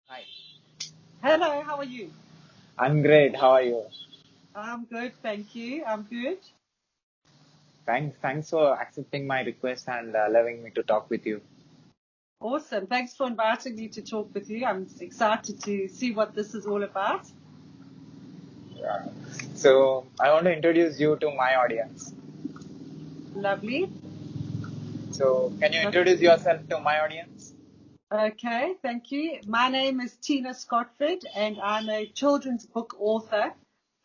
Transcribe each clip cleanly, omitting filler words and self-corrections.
Hi. Hello, how are you? I'm great. How are you? I'm good, thank you. I'm good. Thanks for accepting my request and allowing me to talk with you. Awesome. Thanks for inviting me to talk with you. I'm excited to see what this is all about. Yeah. So I want to introduce you to my audience. Lovely. So can you introduce yourself to my audience? Okay, thank you. My name is TinaScotford, and I'm a children's book author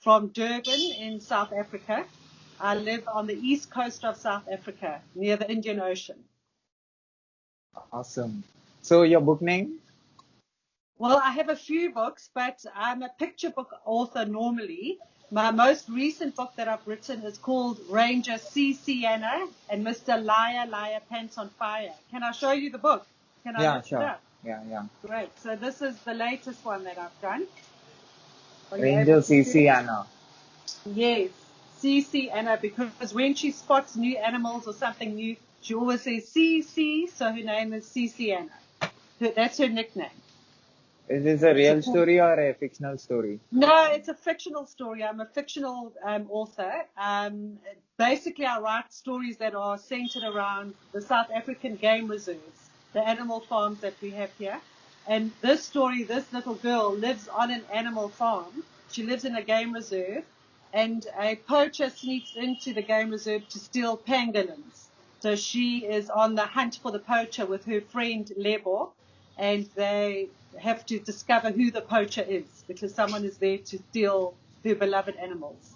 from Durban in South Africa. I live on the east coast of South Africa, near the Indian Ocean. Awesome. So your book name? Well, I have a few books, but I'm a picture book author normally. My most recent book that I've written is called Ranger C. Sienna and Mr. Liar, Liar, Pants on Fire. Can I show you the book? Can I Yeah, lift it sure. up? Yeah. Great. So this is the latest one that I've done. Are you able Ranger to see CC it? Anna. Yes. C. Anna, because when she spots new animals or something new, she always says C. So her name is C. Anna. That's her nickname. Is this a It's a real story or a fictional story? No, it's a fictional story. I'm a fictional author. Basically, I write stories that are centered around the South African game reserves, the animal farms that we have here. And this story, this little girl lives on an animal farm. She lives in a game reserve, and a poacher sneaks into the game reserve to steal pangolins. So she is on the hunt for the poacher with her friend Lebo, and they have to discover who the poacher is because someone is there to steal her beloved animals.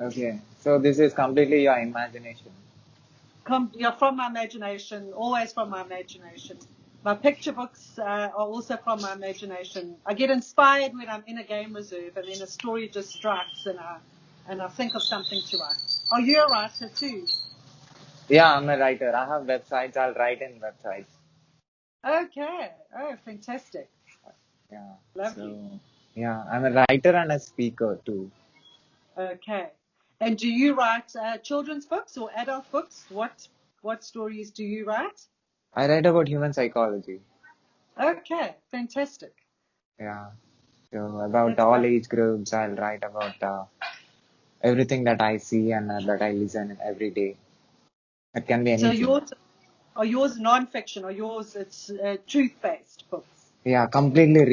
Okay. So this is completely your imagination. You're from my imagination, always from my imagination. My picture books are also from my imagination. I get inspired when I'm in a game reserve, and then a story just strikes, and I think of something to write. Are you a writer too? Yeah, I'm a writer. I have websites. I'll write in websites. Okay. Oh, fantastic. Yeah. Lovely. So yeah, I'm a writer and a speaker too. Okay. And do you write children's books or adult books? What stories do you write? I write about human psychology. Okay, fantastic. Yeah. So about That's all lovely. age groups, I'll write about everything that I see and that I listen every day. It can be So anything. yours non-fiction or yours it's truth-based books? Yeah, completely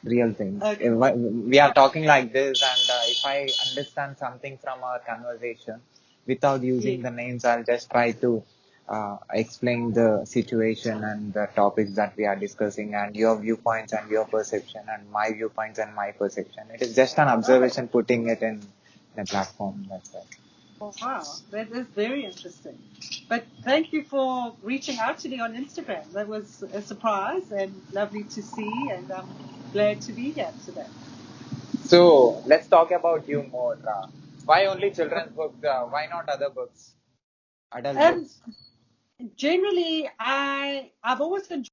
real things. Okay. We are talking like this, and if I understand something from our conversation without using Yeah. the names, I'll just try to explain the situation and the topics that we are discussing, and your viewpoints and your perception, and my viewpoints and my perception. It is just an Oh, observation, putting it in the platform. That's it. wow. That is very interesting. But thank you for reaching out to me on Instagram. That was a surprise and lovely to see, and I'm glad to be here today. So let's talk about you more. Why only children's books? Why not other books, adult Um, books? Generally, I've always enjoyed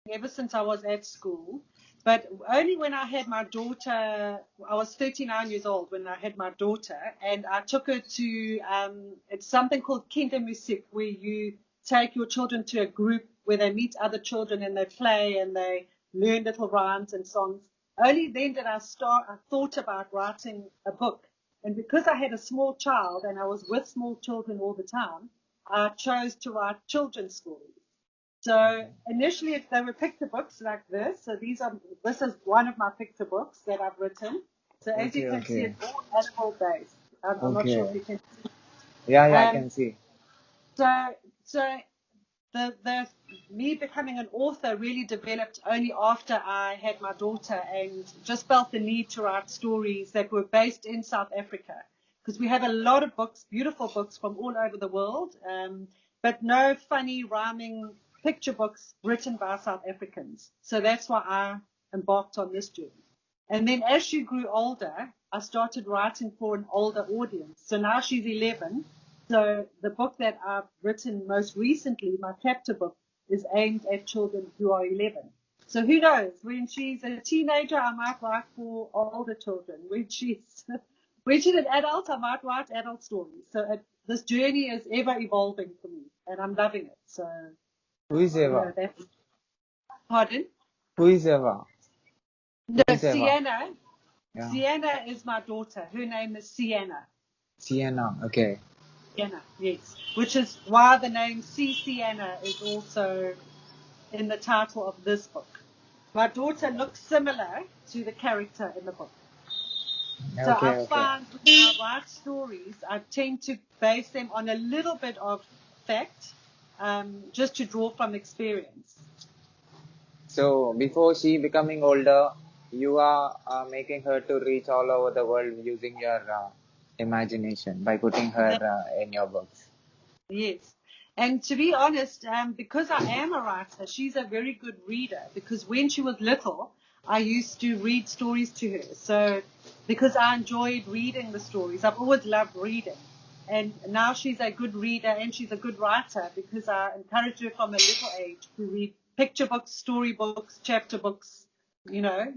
ever since I was at school, but only when I had my daughter. I was 39 years old when I had my daughter, and I took her to it's something called Kindermusik, where you take your children to a group where they meet other children and they play and they learn little rhymes and songs. Only then did I thought about writing a book. And because I had a small child and I was with small children all the time, I chose to write children's stories. So initially they were picture books like this. So this is one of my picture books that I've written. So as you Okay, can see, okay, it's all animal based. I'm not sure if okay. you can see. Yeah, I Um, can see. so so the me becoming an author really developed only after I had my daughter and just felt the need to write stories that were based in South Africa because we have a lot of books, beautiful books from all over the world, but no funny rhyming picture books written by South Africans. So that's why I embarked on this journey. And then as she grew older, I started writing for an older audience. So now she's 11. So the book that I've written most recently, my chapter book, is aimed at children who are 11. So who knows? When she's a teenager, I might write for older children. When she's an adult, I might write adult stories. So this journey is ever evolving for me, and I'm loving it. So Who is Eva? that's pardon. Who is Eva? No, Eva. Sienna. Yeah. Sienna is my daughter. Her name is Sienna. Sienna. Okay. Sienna, yes. Which is why the name C. Sienna is also in the title of this book. My daughter looks similar to the character in the book. So I Okay. Okay. find when I write stories, I tend to base them on a little bit of fact, just to draw from experience. So before she becoming older, you are making her to reach all over the world using your imagination by putting her That, in your books. yes. And to be honest, because I am a writer, she's a very good reader. Because when she was little, I used to read stories to her. So because I enjoyed reading the stories, I've always loved reading. And now she's a good reader and she's a good writer because I encourage her from a little age to read picture books, story books, chapter books. You know,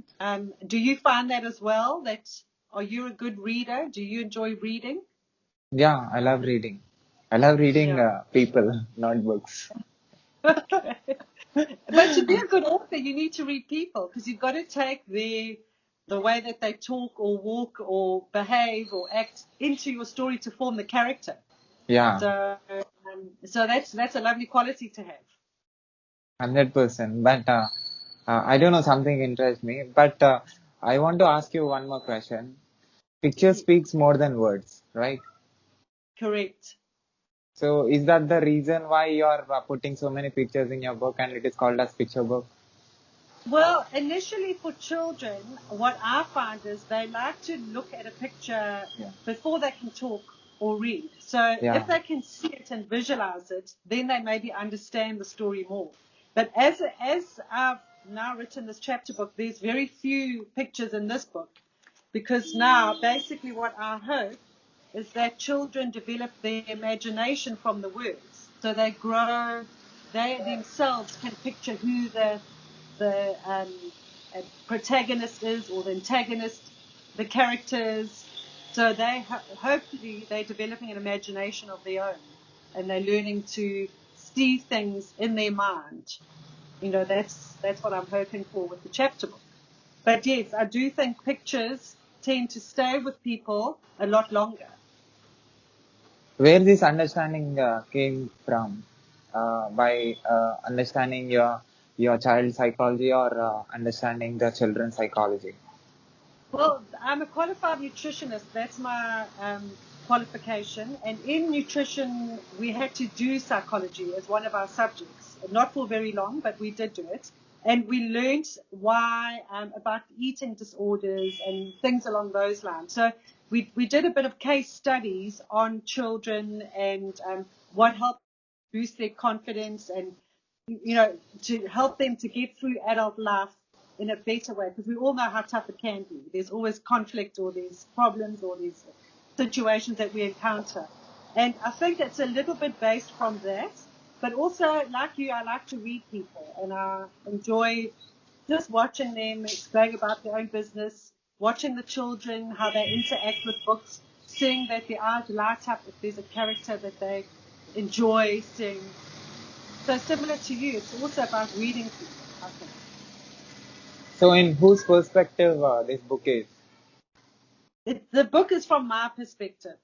do you find that as well? That are you a good reader? Do you enjoy reading? Yeah, I love reading. I love reading Yeah. people, not books. But to be a good author, you need to read people because you've got to take the way that they talk or walk or behave or act into your story to form the character. Yeah, So that's a lovely quality to have. 100%. But I don't know, something interests me. But I want to ask you one more question. Picture Yes, speaks more than words, right? correct. So is that the reason why you are putting so many pictures in your book and it is called as picture book? Well, initially for children, what I find is they like to look at a picture Yeah. before they can talk or read. So Yeah. if they can see it and visualize it, then they maybe understand the story more. But as I've now written this chapter book, there's very few pictures in this book because now basically what I hope is that children develop their imagination from the words. So they grow, they themselves can picture who the protagonist is or the antagonist, the characters. So hopefully they're developing an imagination of their own, and they're learning to see things in their mind. You know, that's what I'm hoping for with the chapter book. But yes, I do think pictures tend to stay with people a lot longer. Where this understanding came from? By understanding your child psychology or understanding the children's psychology? Well, I'm a qualified nutritionist. That's my qualification. And in nutrition, we had to do psychology as one of our subjects. Not for very long, but we did do it. And we learned why about eating disorders and things along those lines. So we did a bit of case studies on children and what helped boost their confidence and to help them to get through adult life in a better way, because we all know how tough it can be. There's always conflict or there's problems or there's situations that we encounter. And I think it's a little bit based from that. But also, like you, I like to read people and I enjoy just watching them going about their own business, watching the children, how they interact with books, seeing that their eyes light up if there's a character that they enjoy seeing. So similar to you, it's also about reading people, I think. So, in whose perspective this book is? The book is from my perspective.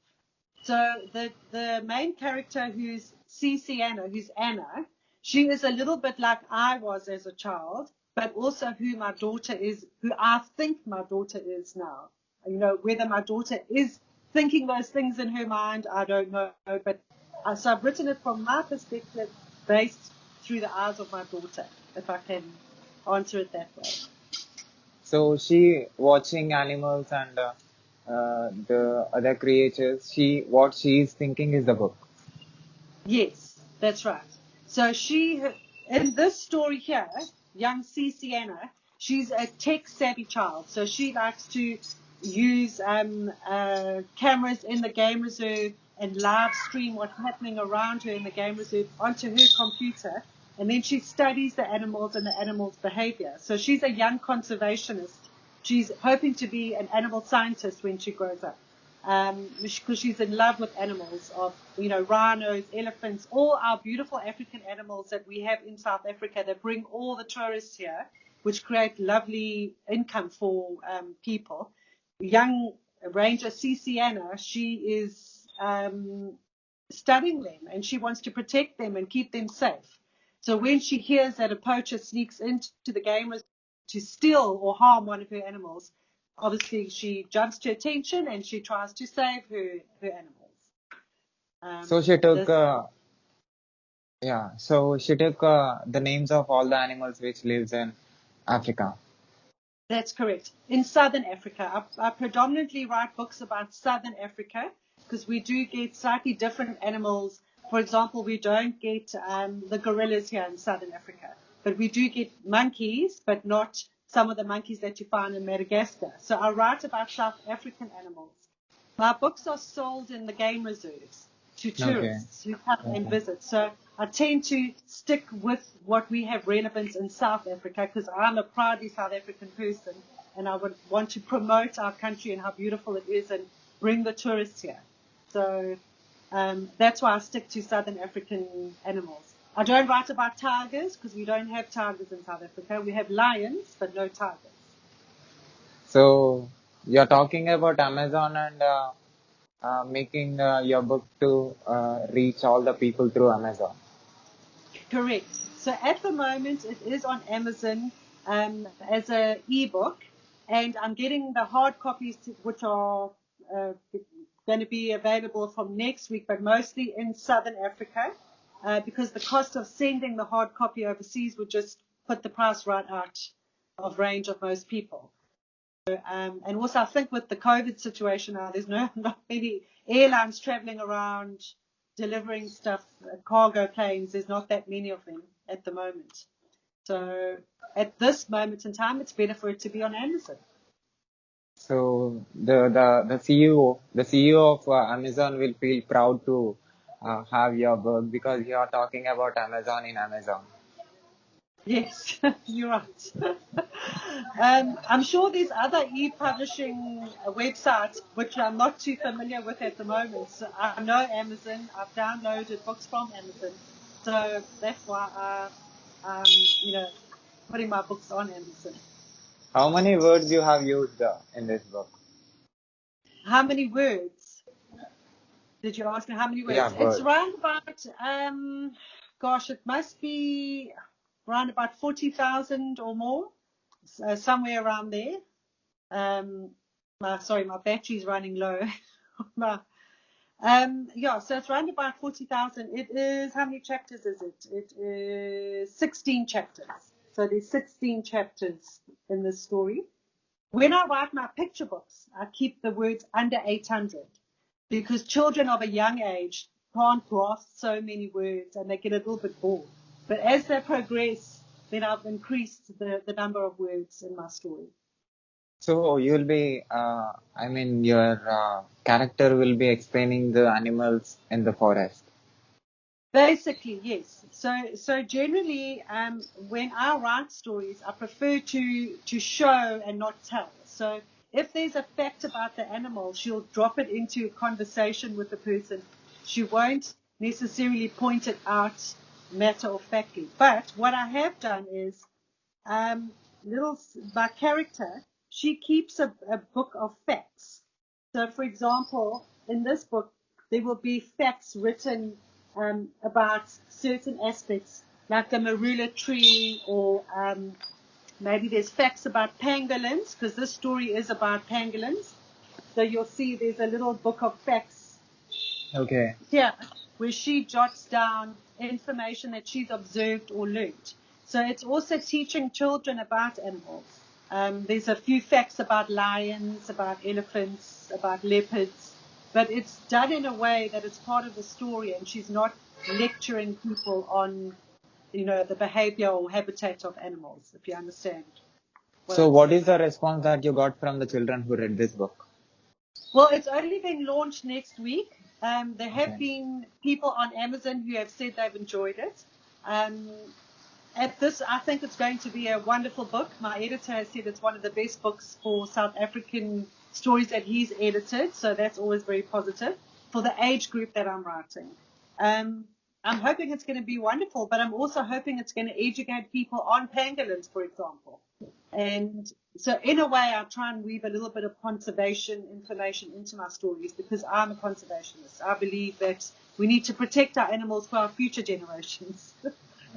So the main character who's Cece Anna, who's Anna, she is a little bit like I was as a child, but also who my daughter is, who I think my daughter is now. You know, whether my daughter is thinking those things in her mind, I don't know. But so I've written it from my perspective, based through the eyes of my daughter, if I can answer it that way. So, she watching animals and the other creatures. What she is thinking is the book. Yes, that's right. So in this story here, young Sienna, she's a tech savvy child. So she likes to use cameras in the game reserve and live stream what's happening around her in the game reserve onto her computer. And then she studies the animals and the animals' behavior. So she's a young conservationist. She's hoping to be an animal scientist when she grows up because she's in love with animals of, rhinos, elephants, all our beautiful African animals that we have in South Africa that bring all the tourists here. which create lovely income for people. Young Ranger Ciciana, she is studying them, and she wants to protect them and keep them safe. So when she hears that a poacher sneaks into the game reserve to steal or harm one of her animals, obviously she jumps to attention and she tries to save her animals. So she took, the names of all the animals which lives in Africa. That's correct. In Southern Africa. I predominantly write books about Southern Africa because we do get slightly different animals. For example, we don't get the gorillas here in Southern Africa, but we do get monkeys, but not some of the monkeys that you find in Madagascar. So I write about South African animals. My books are sold in the game reserves to tourists who come and visit. So I tend to stick with what we have relevance in South Africa because I'm a proudly South African person and I would want to promote our country and how beautiful it is and bring the tourists here. So that's why I stick to Southern African animals. I don't write about tigers because we don't have tigers in South Africa. We have lions, but no tigers. So you're talking about Amazon and making your book to reach all the people through Amazon. Correct. So at the moment, it is on Amazon as an ebook, and I'm getting the hard copies, which are going to be available from next week, but mostly in Southern Africa, because the cost of sending the hard copy overseas would just put the price right out of range of most people. And also, I think with the COVID situation now, there's not many airlines traveling around delivering stuff, cargo planes. There's not that many of them at the moment. So at this moment in time, it's better for it to be on Amazon. So the CEO of Amazon will feel proud to have your book because you are talking about Amazon in Amazon. Yes, you're right. I'm sure there's other e-publishing websites which I'm not too familiar with at the moment. So I know Amazon. I've downloaded books from Amazon, so that's why I'm, putting my books on Amazon. How many words you have used in this book? How many words? Did you ask me how many words? Yeah, It's words. around about, it must be around about 40,000 or more, somewhere around there. My battery's running low. So it's around about 40,000. It is, how many chapters is it? It is 16 chapters. So there's 16 chapters in this story. When I write my picture books, I keep the words under 800 because children of a young age can't grasp so many words and they get a little bit bored. But as they progress, then I've increased the number of words in my story. So you'll be, your character will be explaining the animals in the forest. Basically, yes. So generally, when I write stories, I prefer to show and not tell. So if there's a fact about the animal, she'll drop it into a conversation with the person. She won't necessarily point it out matter of factly. But what I have done is, my character, she keeps a book of facts. So, for example, in this book, there will be facts written about certain aspects, like the marula tree, or maybe there's facts about pangolins, because this story is about pangolins. So you'll see there's a little book of facts here where she jots down information that she's observed or learnt. So it's also teaching children about animals. There's a few facts about lions, about elephants, about leopards, but it's done in a way that it's part of the story and she's not lecturing people on, the behavior or habitat of animals, if you understand. So what is the response that you got from the children who read this book? Well, it's only been launched next week. There have been people on Amazon who have said they've enjoyed it. I think it's going to be a wonderful book. My editor has said it's one of the best books for South African stories that he's edited, so that's always very positive for the age group that I'm writing. I'm hoping it's going to be wonderful, but I'm also hoping it's going to educate people on pangolins, for example. And so in a way, I try and weave a little bit of conservation information into my stories because I'm a conservationist. I believe that we need to protect our animals for our future generations.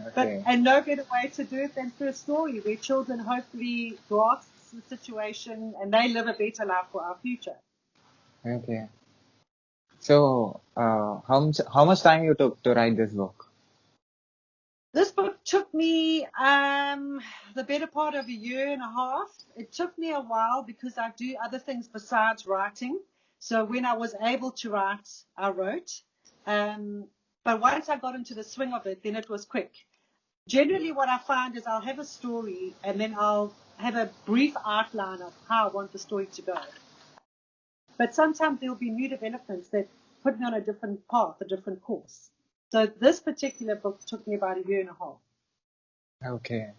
Okay. And no better way to do it than through a story where children hopefully grasp the situation and they live a better life for our future. Okay. So, how much time you took to write this book? This book took me the better part of a year and a half. It took me a while because I do other things besides writing. So when I was able to write, I wrote. But once I got into the swing of it, then it was quick. Generally, what I find is I'll have a story and then I'll have a brief outline of how I want the story to go. But sometimes there'll be new developments that put me on a different path, a different course. So this particular book took me about a year and a half. Okay.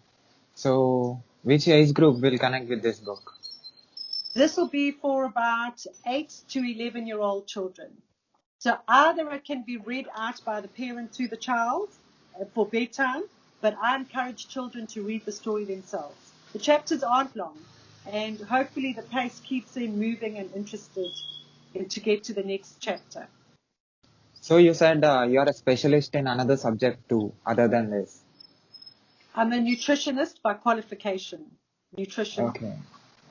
So, which age group will connect with this book? This will be for about 8 to 11-year-old children. So either it can be read out by the parent to the child for bedtime, but I encourage children to read the story themselves. The chapters aren't long, and hopefully the pace keeps them moving and interested to get to the next chapter. So you said you're a specialist in another subject too, other than this. I'm a nutritionist by qualification. Nutrition. Okay.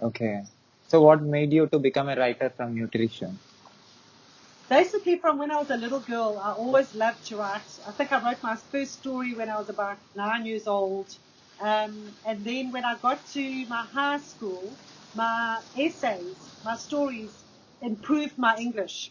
Okay. So what made you to become a writer from nutrition? Basically, from when I was a little girl, I always loved to write. I think I wrote my first story when I was about 9 years old. And then when I got to my high school, my essays, my stories improved my English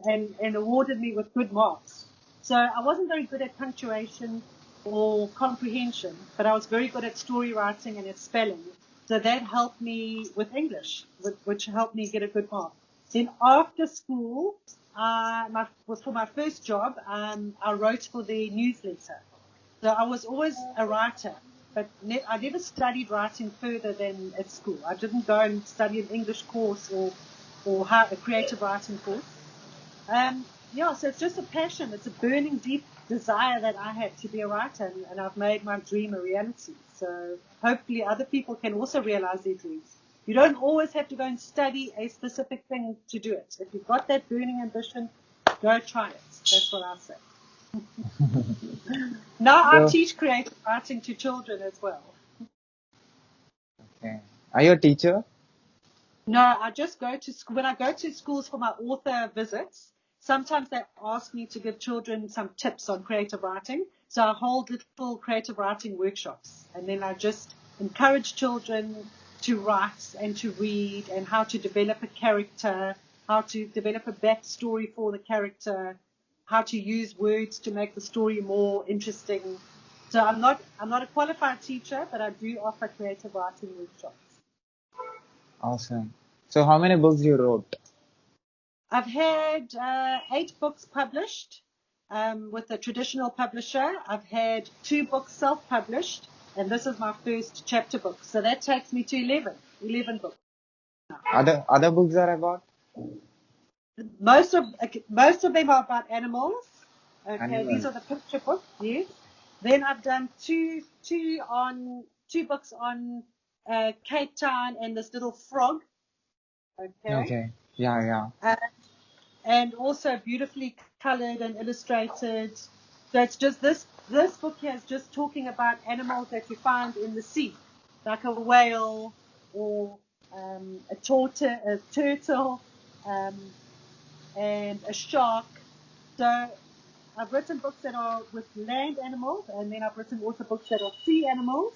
and awarded me with good marks. So I wasn't very good at punctuation or comprehension, but I was very good at story writing and at spelling. So that helped me with English, which helped me get a good mark. Then after school, for my first job, I wrote for the newsletter. So I was always a writer, but I never studied writing further than at school. I didn't go and study an English course or a creative writing course. So it's just a passion. It's a burning, deep desire that I had to be a writer, and I've made my dream a reality. So hopefully other people can also realize their dreams. You don't always have to go and study a specific thing to do it. If you've got that burning ambition, go try it. That's what I say. Now I So, teach creative writing to children as well. okay. Are you a teacher? No, I just go to school. When I go to schools for my author visits, sometimes they ask me to give children some tips on creative writing. So I hold little creative writing workshops, and then I just encourage children to write and to read and how to develop a character, how to develop a backstory for the character, how to use words to make the story more interesting. So I'm not a qualified teacher, but I do offer creative writing workshops. Awesome. So how many books you wrote? I've had 8 books published with a traditional publisher. I've had 2 books self-published, and this is my first chapter book. So that takes me to 11 books. Other books are about Most of them are about animals. Okay, these animals. are the picture books. Yes. Then I've done two books on Cape Town and this little frog. Okay. Okay. Yeah, yeah. And also beautifully colored and illustrated. So it's just this book here is just talking about animals that you find in the sea, like a whale or a turtle, and a shark. So I've written books that are with land animals, and then I've written also books that are sea animals.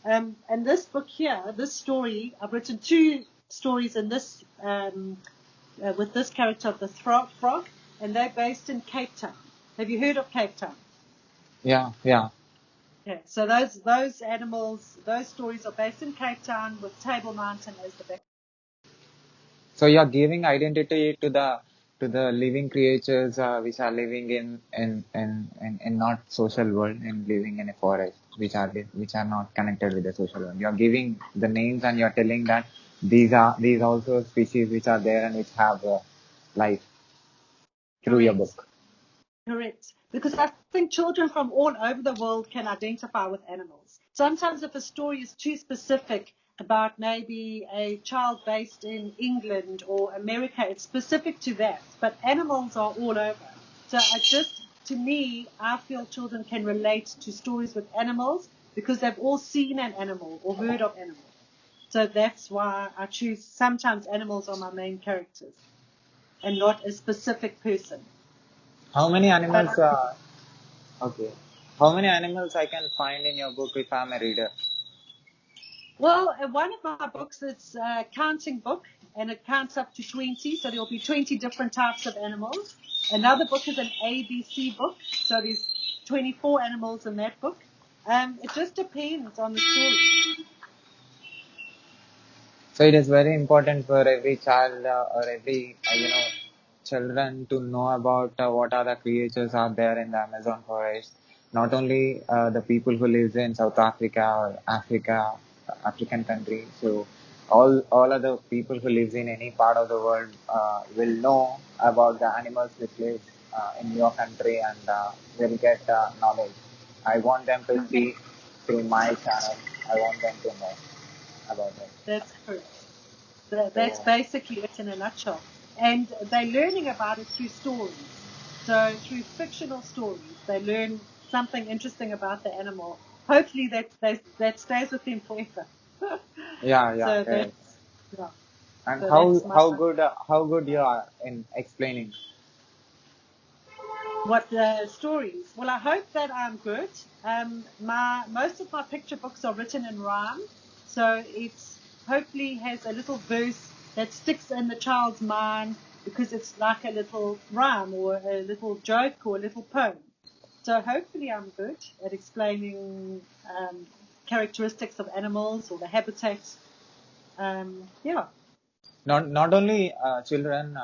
And this book here, this story, I've written 2 stories in this with this character of the frog, and they're based in Cape Town. Have you heard of Cape Town? Yeah, yeah. Yeah. So those animals, those stories are based in Cape Town with Table Mountain as the background. So you're giving identity to the living creatures which are living in not social world and living in a forest which are not connected with the social world. You're giving the names and you're telling that these also species which are there and which have life through your Correct. book. Correct. Because I think children from all over the world can identify with animals. Sometimes if a story is too specific, about maybe a child based in England or America. It's specific to that, but animals are all over. So to me, I feel children can relate to stories with animals because they've all seen an animal or heard of animals. So that's why I choose, sometimes animals are my main characters and not a specific person. How many But animals? Okay. How many animals I can find in your book if I'm a reader? Well, one of my books is a counting book, and it counts up to 20, so there will be 20 different types of animals. Another book is an ABC book, so there's 24 animals in that book. It just depends on the story. So it is very important for every child or every children to know about what are the creatures out there in the Amazon forest. Not only the people who lives in South Africa or Africa, African country. So all other people who lives in any part of the world will know about the animals which live in your country and will get knowledge. I want them to see through my channel. I want them to know about it. That's correct. That's So basically it in a nutshell. And they're learning about it through stories. So through fictional stories, they learn something interesting about the animal. Hopefully that stays with them forever. yeah, So correct. yeah. And So that's my how good you are in explaining. what the stories. Well, I hope that I'm good. My most of my picture books are written in rhyme, so it's hopefully has a little verse that sticks in the child's mind because it's like a little rhyme or a little joke or a little poem. So hopefully I'm good at explaining characteristics of animals or the habitats. Yeah. Not only children,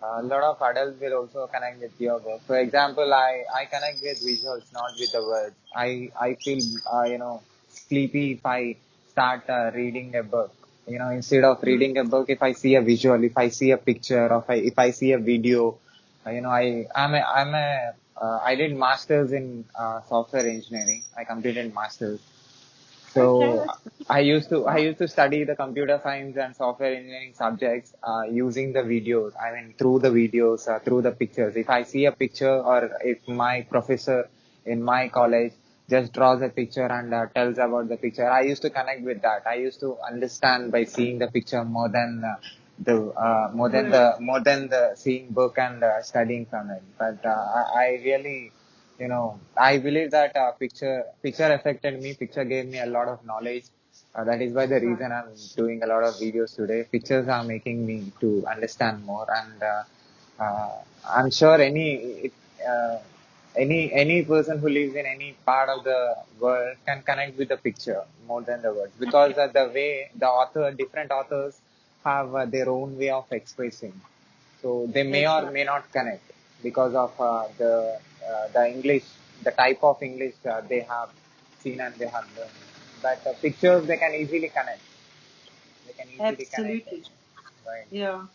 a lot of adults will also connect with your work. For example, I connect with visuals, not with the words. I feel sleepy if I start reading a book. Instead of Mm. reading a book, if I see a visual, if I see a picture, or if I see a video, I did masters in software engineering. I completed masters. Okay, So that's I used to study the computer science and software engineering subjects using the videos. I mean through the videos, through the pictures. If I see a picture or if my professor in my college just draws a picture and tells about the picture, I used to connect with that. I used to understand by seeing the picture word. more than the seeing book and studying from it. But I really I believe that picture affected me. Picture gave me a lot of knowledge. That is why the Right. reason I'm doing a lot of videos today. Pictures are making me to understand more, and I'm sure uh, any person who lives in any part of the world can connect with the picture more than the words, because the way different authors have their own way of expressing. So they may That's or right. may not connect because of the English, the type of English they have seen and they have learned. But pictures they can easily connect. They can easily connect it. Absolutely. Right. Yeah.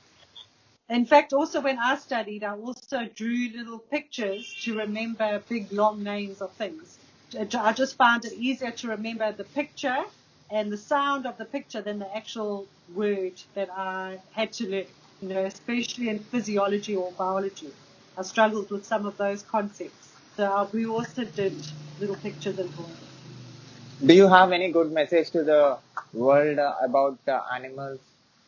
In fact, also when I studied, I also drew little pictures to remember big, long names of things. I just found it easier to remember the picture and the sound of the picture than the actual word that I had to learn, especially in physiology or biology. I struggled with some of those concepts. So we also did little pictures and drawings. Do you have any good message to the world about animals?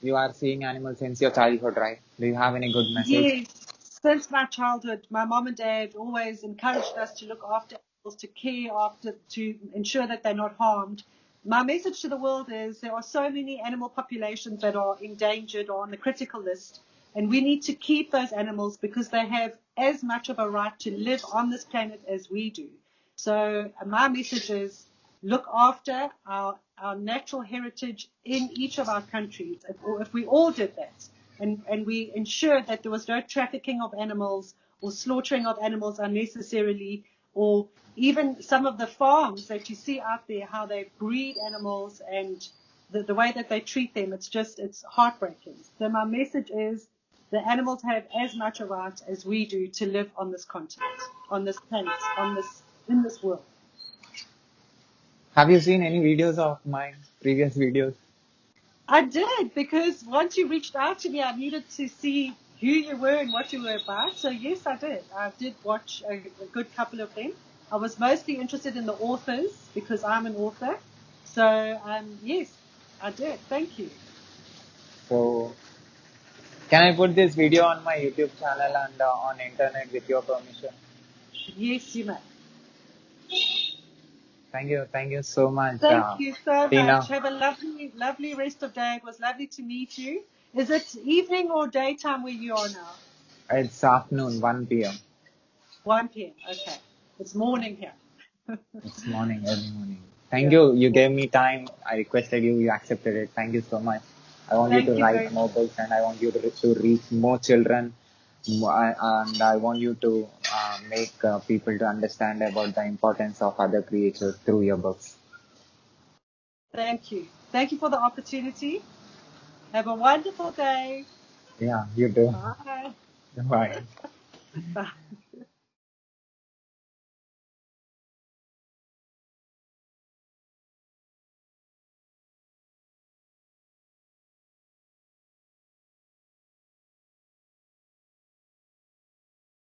You are seeing animals since your childhood, right? Do you have any good message? Yes, since my childhood, my mom and dad always encouraged us to look after animals, to care after, to ensure that they're not harmed. My message to the world is there are so many animal populations that are endangered or on the critical list, and we need to keep those animals because they have as much of a right to live on this planet as we do. So my message is look after our natural heritage in each of our countries. If we all did that, and we ensured that there was no trafficking of animals or slaughtering of animals unnecessarily, or even some of the farms that you see out there, how they breed animals and the way that they treat them, it's heartbreaking. So my message is the animals have as much a right as we do to live on this continent, on this planet, in this world. Have you seen any videos of my previous videos? I did, because once you reached out to me, I needed to see who you were and what you were about. So yes, I did. I did watch a good couple of them. I was mostly interested in the authors because I'm an author. So yes, I did. Thank you. So can I put this video on my YouTube channel and on internet with your permission? Yes, you may. Thank you so much, Thank you so much. Tina. Have a lovely, lovely rest of day. It was lovely to meet you. Is it evening or daytime where you are now? It's afternoon, 1 p.m. 1 p.m. Okay. It's morning here. It's morning, early morning. Thank Yeah. you. You Yeah. gave me time. I requested you. You accepted it. Thank you so much. I want you to Thank you write very more much. books and I want you to reach more children. And I want you to make people to understand about the importance of other creatures through your books. Thank you. Thank you for the opportunity. Have a wonderful day. Yeah, you do. Bye. Bye. Bye.